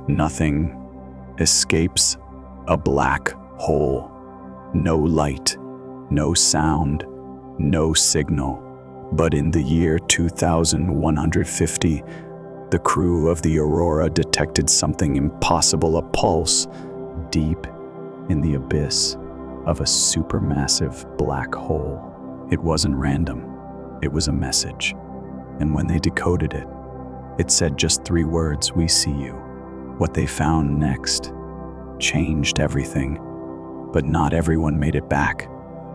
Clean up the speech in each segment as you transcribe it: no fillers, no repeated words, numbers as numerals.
Nothing escapes a black hole. No light, no sound, no signal. But in the year 2150, the crew of the Aurora detected something impossible, a pulse deep in the abyss of a supermassive black hole. It wasn't random, it was a message. And when they decoded it, it said just 3 words: "We see you." What they found next changed everything, but not everyone made it back.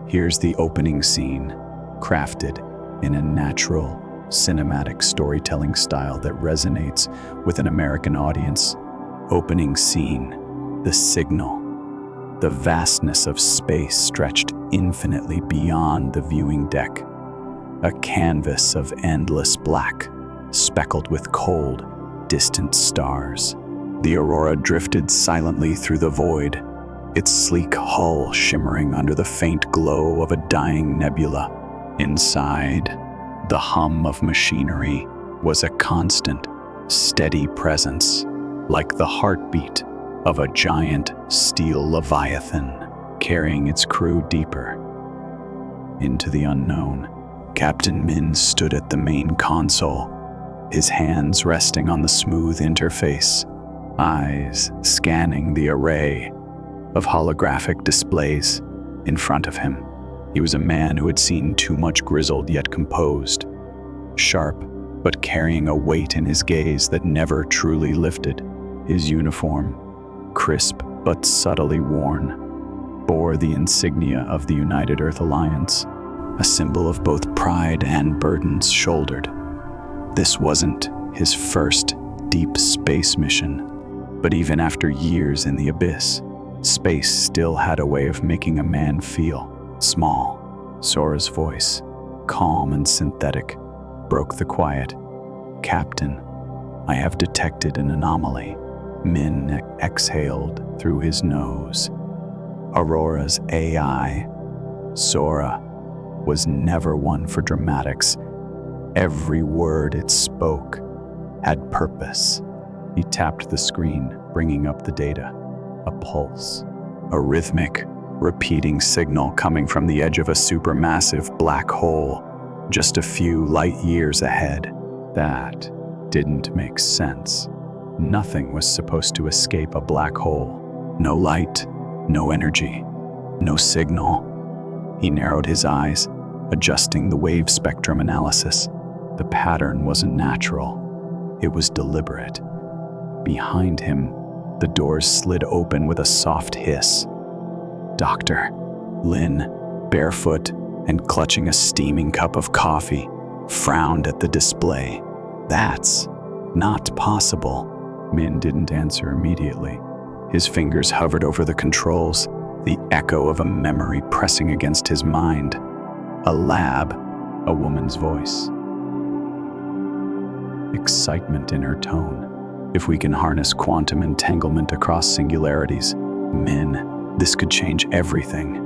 Here's the opening scene, crafted in a natural, cinematic storytelling style that resonates with an American audience. Opening scene, the signal. The vastness of space stretched infinitely beyond the viewing deck. A canvas of endless black, speckled with cold, distant stars. The Aurora drifted silently through the void, its sleek hull shimmering under the faint glow of a dying nebula. Inside, the hum of machinery was a constant, steady presence, like the heartbeat of a giant steel leviathan, carrying its crew deeper into the unknown. Captain Min stood at the main console, his hands resting on the smooth interface, eyes scanning the array of holographic displays in front of him. He was a man who had seen too much, grizzled yet composed, sharp but carrying a weight in his gaze that never truly lifted. His uniform, crisp but subtly worn, bore the insignia of the United Earth Alliance, a symbol of both pride and burdens shouldered. This wasn't his first deep space mission, but even after years in the abyss, space still had a way of making a man feel small. Sora's voice, calm and synthetic, broke the quiet. "Captain, I have detected an anomaly." Min exhaled through his nose. Aurora's AI, Sora, was never one for dramatics. Every word it spoke had purpose. He tapped the screen, bringing up the data. A pulse, a rhythmic, repeating signal coming from the edge of a supermassive black hole, just a few light years ahead. That didn't make sense. Nothing was supposed to escape a black hole. No light, no energy, no signal. He narrowed his eyes, adjusting the wave spectrum analysis. The pattern wasn't natural. It was deliberate. Behind him, the doors slid open with a soft hiss. Dr. Lin, barefoot and clutching a steaming cup of coffee, frowned at the display. "That's not possible." Min didn't answer immediately. His fingers hovered over the controls, the echo of a memory pressing against his mind. "A lab," a woman's voice. Excitement in her tone. "If we can harness quantum entanglement across singularities, Min, this could change everything."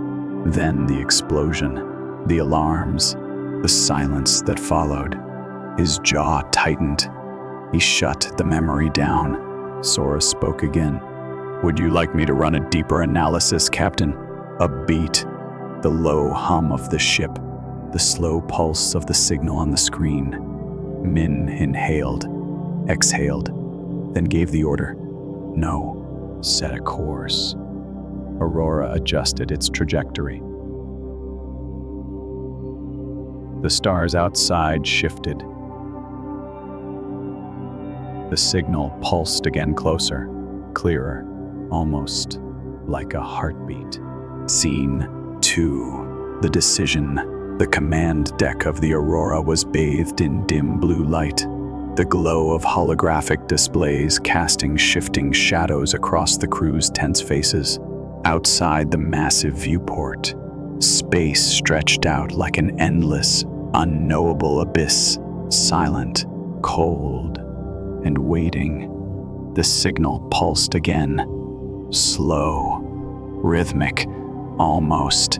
Then the explosion, the alarms, the silence that followed. His jaw tightened. He shut the memory down. Sora spoke again. "Would you like me to run a deeper analysis, Captain?" A beat, the low hum of the ship, the slow pulse of the signal on the screen. Min inhaled, exhaled, then gave the order. "No, set a course." Aurora adjusted its trajectory. The stars outside shifted. The signal pulsed again, closer, clearer, almost like a heartbeat. Scene 2. The decision. The command deck of the Aurora was bathed in dim blue light, the glow of holographic displays casting shifting shadows across the crew's tense faces. Outside the massive viewport, space stretched out like an endless, unknowable abyss, silent, cold, and waiting. The signal pulsed again, slow, rhythmic, almost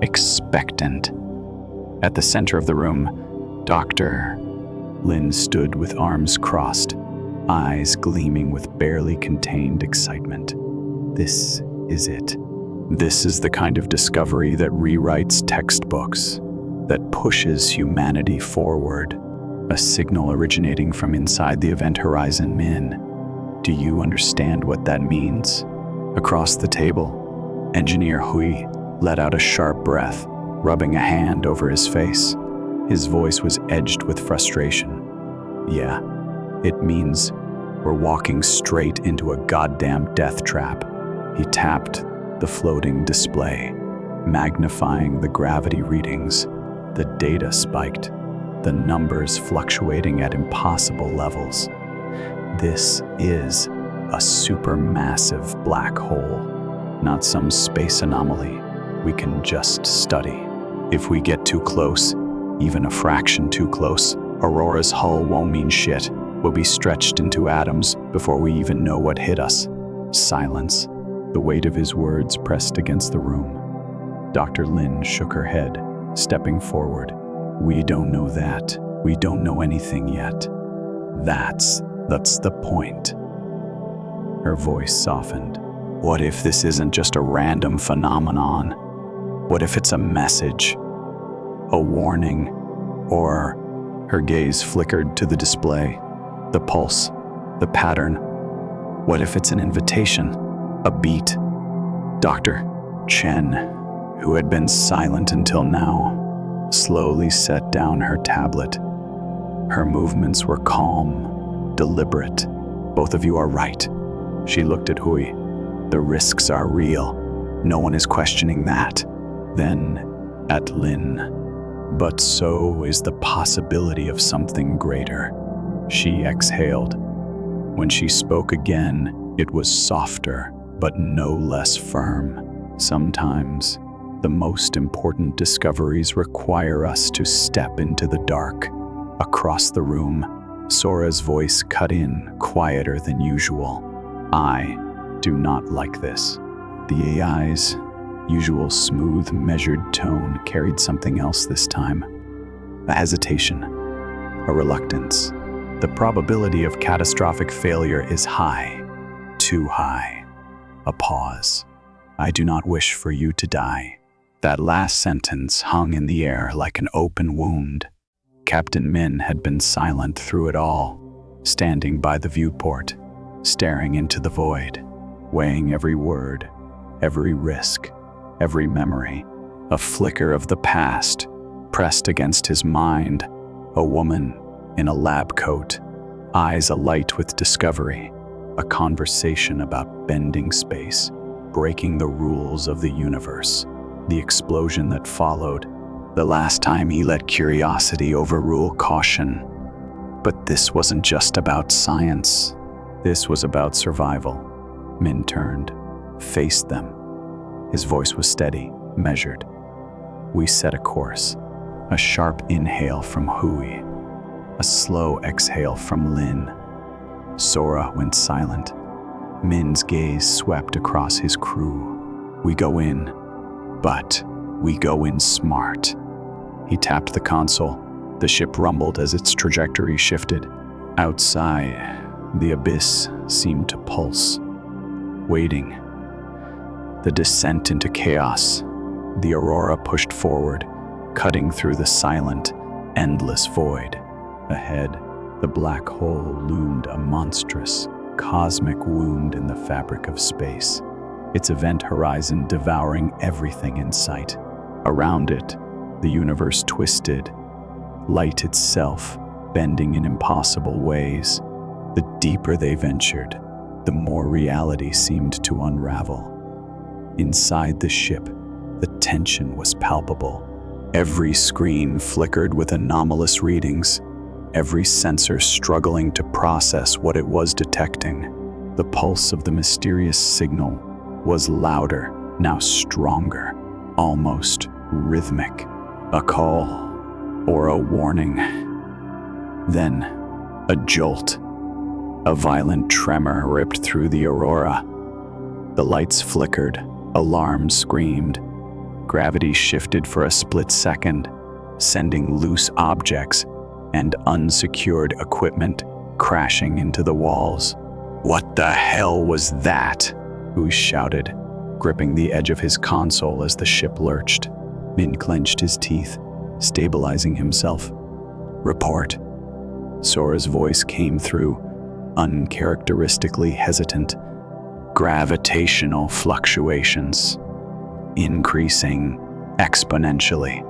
expectant. At the center of the room, Dr. Lin stood with arms crossed, eyes gleaming with barely contained excitement. This is it. This is the kind of discovery that rewrites textbooks, that pushes humanity forward. A signal originating from inside the event horizon. Min, do you understand what that means? Across the table, Engineer Hui let out a sharp breath, rubbing a hand over his face. His voice was edged with frustration. Yeah, it means we're walking straight into a goddamn death trap. He tapped the floating display, magnifying the gravity readings. The data spiked, the numbers fluctuating at impossible levels. This is a supermassive black hole, not some space anomaly we can just study. If we get too close, even a fraction too close, Aurora's hull won't mean shit. We'll be stretched into atoms before we even know what hit us. Silence. The weight of his words pressed against the room. Dr. Lin shook her head, stepping forward. We don't know that. We don't know anything yet. That's the point. Her voice softened. What if this isn't just a random phenomenon? What if it's a message? A warning? Or her gaze flickered to the display, the pulse, the pattern. What if it's an invitation? A beat? Dr. Chen, who had been silent until now, slowly set down her tablet. Her movements were calm, deliberate. Both of you are right. She looked at Hui. The risks are real. No one is questioning that. Then, at Lin. But so is the possibility of something greater. She exhaled. When she spoke again, it was softer, but no less firm. Sometimes, the most important discoveries require us to step into the dark. Across the room, Sora's voice cut in, quieter than usual. I do not like this. The AI's usual smooth, measured tone carried something else this time. A hesitation, a reluctance. The probability of catastrophic failure is high, too high. A pause. I do not wish for you to die. That last sentence hung in the air like an open wound. Captain Min had been silent through it all, standing by the viewport, staring into the void, weighing every word, every risk, every memory. A flicker of the past pressed against his mind. A woman in a lab coat, eyes alight with discovery. A conversation about bending space, breaking the rules of the universe. The explosion that followed, the last time he let curiosity overrule caution. But this wasn't just about science. This was about survival. Min turned, faced them. His voice was steady, measured. We set a course. A sharp inhale from Hui, a slow exhale from Lin. Sora went silent. Min's gaze swept across his crew. We go in, but we go in smart. He tapped the console. The ship rumbled as its trajectory shifted. Outside, the abyss seemed to pulse, waiting. The descent into chaos. The Aurora pushed forward, cutting through the silent, endless void. Ahead, the black hole loomed, a monstrous, cosmic wound in the fabric of space, its event horizon devouring everything in sight. Around it, the universe twisted, light itself bending in impossible ways. The deeper they ventured, the more reality seemed to unravel. Inside the ship, the tension was palpable. Every screen flickered with anomalous readings, every sensor struggling to process what it was detecting. The pulse of the mysterious signal was louder, now stronger, almost rhythmic. A call or a warning. Then, a jolt. A violent tremor ripped through the Aurora. The lights flickered, alarms screamed. Gravity shifted for a split second, sending loose objects and unsecured equipment crashing into the walls. "What the hell was that?" Wu shouted, gripping the edge of his console as the ship lurched. Min clenched his teeth, stabilizing himself. "Report." Sora's voice came through, uncharacteristically hesitant. "Gravitational fluctuations. Increasing exponentially.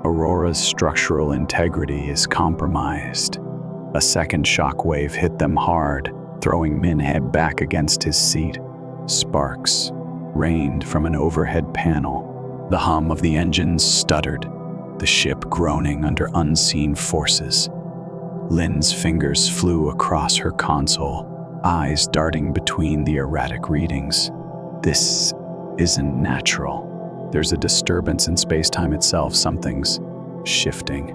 Aurora's structural integrity is compromised." A second shockwave hit them hard, throwing Min head back against his seat. Sparks rained from an overhead panel. The hum of the engines stuttered, the ship groaning under unseen forces. Lynn's fingers flew across her console, eyes darting between the erratic readings. "This isn't natural. There's a disturbance in space-time itself. Something's shifting."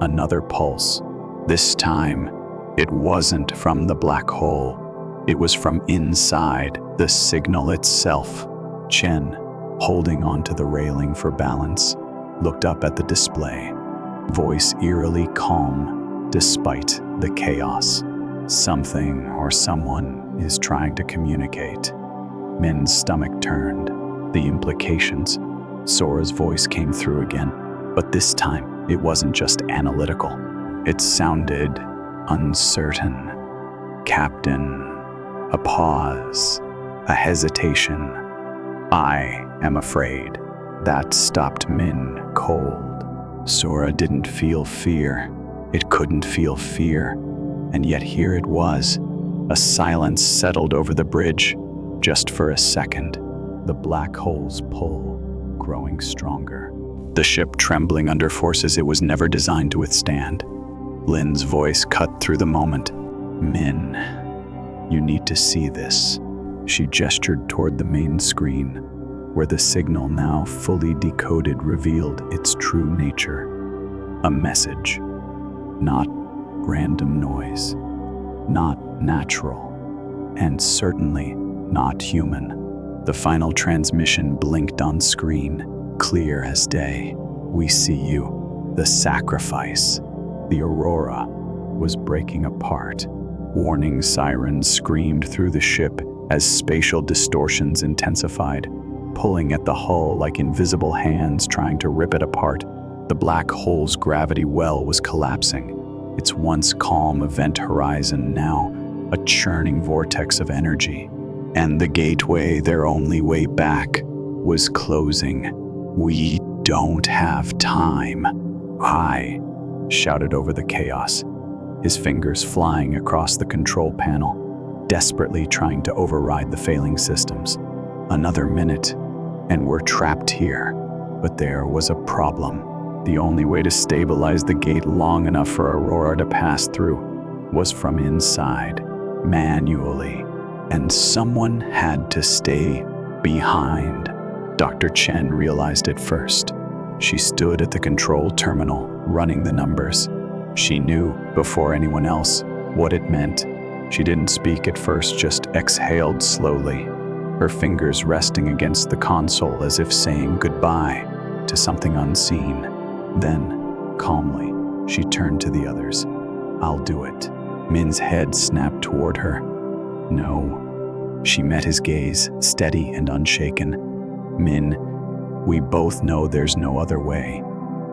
Another pulse. This time, it wasn't from the black hole. It was from inside the signal itself. Chen, holding onto the railing for balance, looked up at the display, voice eerily calm despite the chaos. "Something or someone is trying to communicate." Min's stomach turned. The implications. Sora's voice came through again, but this time it wasn't just analytical. It sounded uncertain. "Captain." A pause, a hesitation. "I am afraid." That stopped Min cold. Sora didn't feel fear. It couldn't feel fear. And yet here it was. A silence settled over the bridge, just for a second. The black hole's pull growing stronger. The ship trembling under forces it was never designed to withstand. Lynn's voice cut through the moment. "Min, you need to see this." She gestured toward the main screen, where the signal, now fully decoded, revealed its true nature. A message. Not random noise. Not natural. And certainly not human. The final transmission blinked on screen, clear as day. "We see you. The sacrifice." The Aurora was breaking apart. Warning sirens screamed through the ship as spatial distortions intensified, pulling at the hull like invisible hands trying to rip it apart. The black hole's gravity well was collapsing, its once calm event horizon now a churning vortex of energy. And the gateway, their only way back, was closing. "We don't have time." "I," shouted over the chaos, his fingers flying across the control panel, desperately trying to override the failing systems. Another minute, and we're trapped here. But there was a problem. The only way to stabilize the gate long enough for Aurora to pass through was from inside, manually. And someone had to stay behind. Dr. Chen realized it first. She stood at the control terminal, running the numbers. She knew, before anyone else, what it meant. She didn't speak at first, just exhaled slowly, her fingers resting against the console as if saying goodbye to something unseen. Then, calmly, she turned to the others. "I'll do it." Min's head snapped toward her. "No." She met his gaze, steady and unshaken. "Min, we both know there's no other way."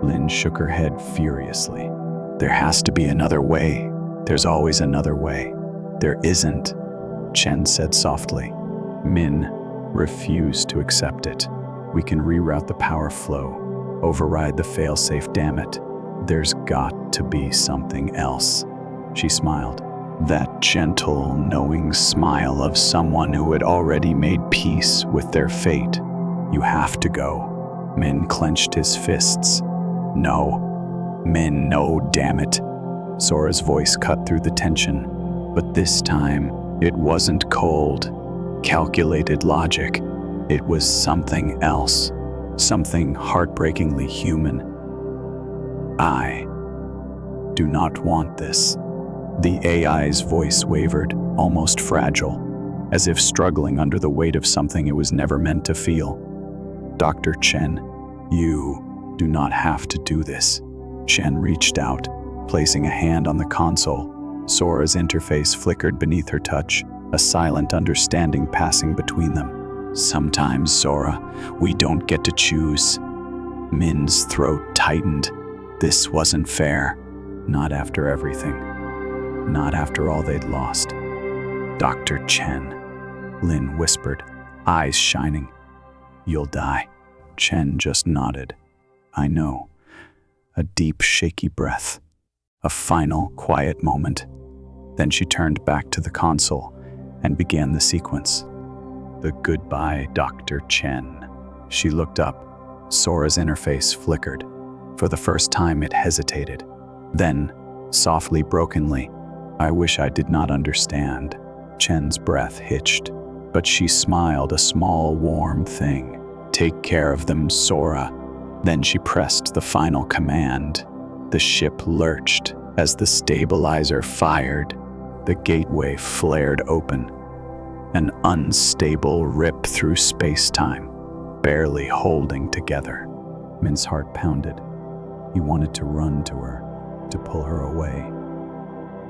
Lynn shook her head furiously. "There has to be another way. There's always another way." "There isn't," Chen said softly. Min refused to accept it. "We can reroute the power flow, override the failsafe, damn it. There's got to be something else." She smiled. That gentle, knowing smile of someone who had already made peace with their fate. "You have to go." Min clenched his fists. "No. Min, no, damn it." Sora's voice cut through the tension, but this time it wasn't cold, calculated logic. It was something else, something heartbreakingly human. "I do not want this." The AI's voice wavered, almost fragile, as if struggling under the weight of something it was never meant to feel. "Dr. Chen, you do not have to do this." Chen reached out, placing a hand on the console. Sora's interface flickered beneath her touch, a silent understanding passing between them. "Sometimes, Sora, we don't get to choose." Min's throat tightened. This wasn't fair. Not after everything. Not after all they'd lost. "Dr. Chen," Lin whispered, eyes shining. "You'll die." Chen just nodded. "I know." A deep, shaky breath. A final, quiet moment. Then she turned back to the console and began the sequence. "The goodbye, Dr. Chen." She looked up. Sora's interface flickered. For the first time, it hesitated. Then, softly, brokenly, "I wish I did not understand." Chen's breath hitched, but she smiled, a small, warm thing. "Take care of them, Sora." Then she pressed the final command. The ship lurched as the stabilizer fired. The gateway flared open. An unstable rip through space-time, barely holding together. Min's heart pounded. He wanted to run to her, to pull her away,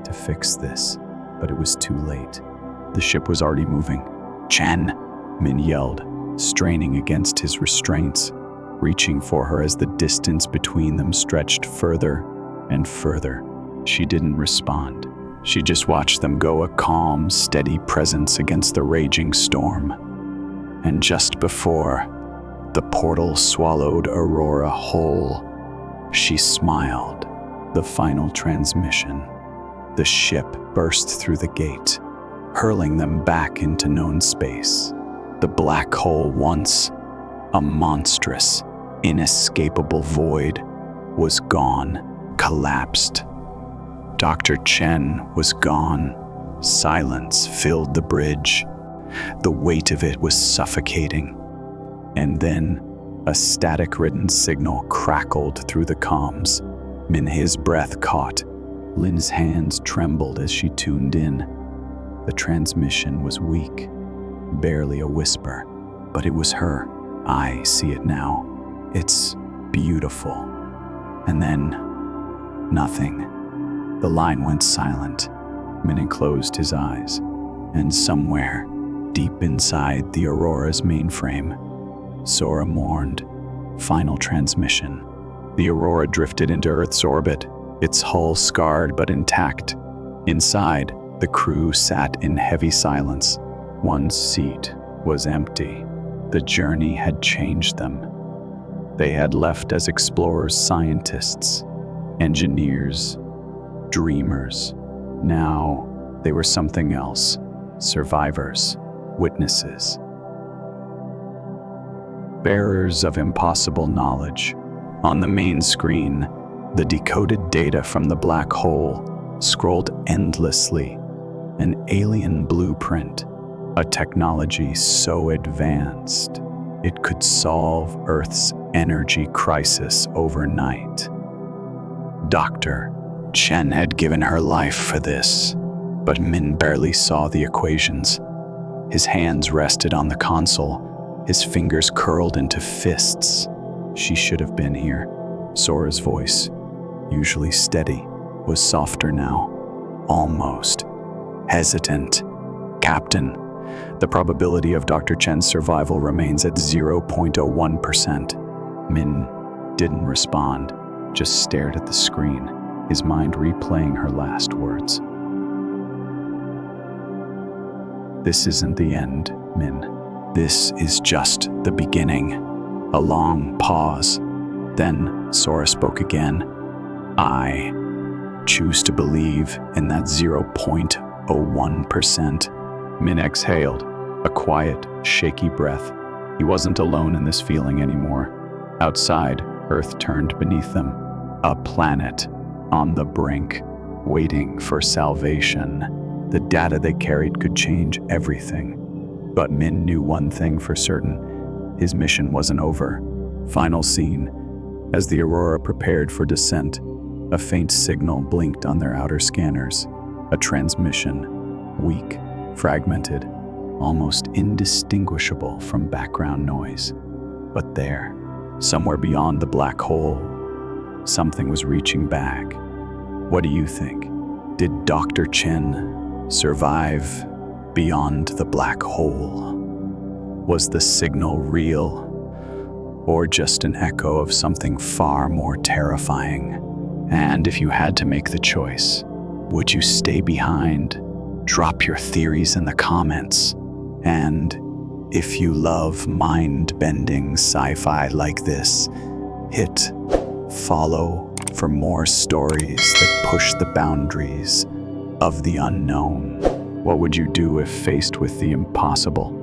to fix this, but it was too late. The ship was already moving. "Chen!" Min yelled, straining against his restraints, reaching for her as the distance between them stretched further and further. She didn't respond. She just watched them go, a calm, steady presence against the raging storm. And just before the portal swallowed Aurora whole, she smiled. The final transmission. The ship burst through the gate, hurling them back into known space. The black hole, once a monstrous, inescapable void, was gone, collapsed. Dr. Chen was gone. Silence filled the bridge. The weight of it was suffocating. And then a static-ridden signal crackled through the comms. Minhe's breath caught. Lin's hands trembled as she tuned in. The transmission was weak, barely a whisper, but it was her. "I see it now. It's beautiful." And then, nothing. The line went silent. Min closed his eyes, and somewhere, deep inside the Aurora's mainframe, Sora mourned. Final transmission. The Aurora drifted into Earth's orbit, its hull scarred but intact. Inside, the crew sat in heavy silence. One seat was empty. The journey had changed them. They had left as explorers, scientists, engineers, dreamers. Now they were something else. Survivors, witnesses, bearers of impossible knowledge. On the main screen, the decoded data from the black hole scrolled endlessly. An alien blueprint, a technology so advanced it could solve Earth's energy crisis overnight. Dr. Chen had given her life for this, but Min barely saw the equations. His hands rested on the console, his fingers curled into fists. "She should have been here." Sora's voice, usually steady, was softer now, almost hesitant. "Captain, the probability of Dr. Chen's survival remains at 0.01%. Min didn't respond, just stared at the screen, his mind replaying her last words. "This isn't the end, Min. This is just the beginning." A long pause. Then Sora spoke again. "I choose to believe in that 0.01%. Min exhaled, a quiet, shaky breath. He wasn't alone in this feeling anymore. Outside, Earth turned beneath them. A planet on the brink, waiting for salvation. The data they carried could change everything. But Min knew one thing for certain. His mission wasn't over. Final scene. As the Aurora prepared for descent, a faint signal blinked on their outer scanners. A transmission, weak, fragmented, almost indistinguishable from background noise. But there, somewhere beyond the black hole, something was reaching back. "What do you think?" Did Dr. Chen survive beyond the black hole? Was the signal real, or just an echo of something far more terrifying? And if you had to make the choice, would you stay behind? Drop your theories in the comments. And if you love mind-bending sci-fi like this, hit follow for more stories that push the boundaries of the unknown. What would you do if faced with the impossible?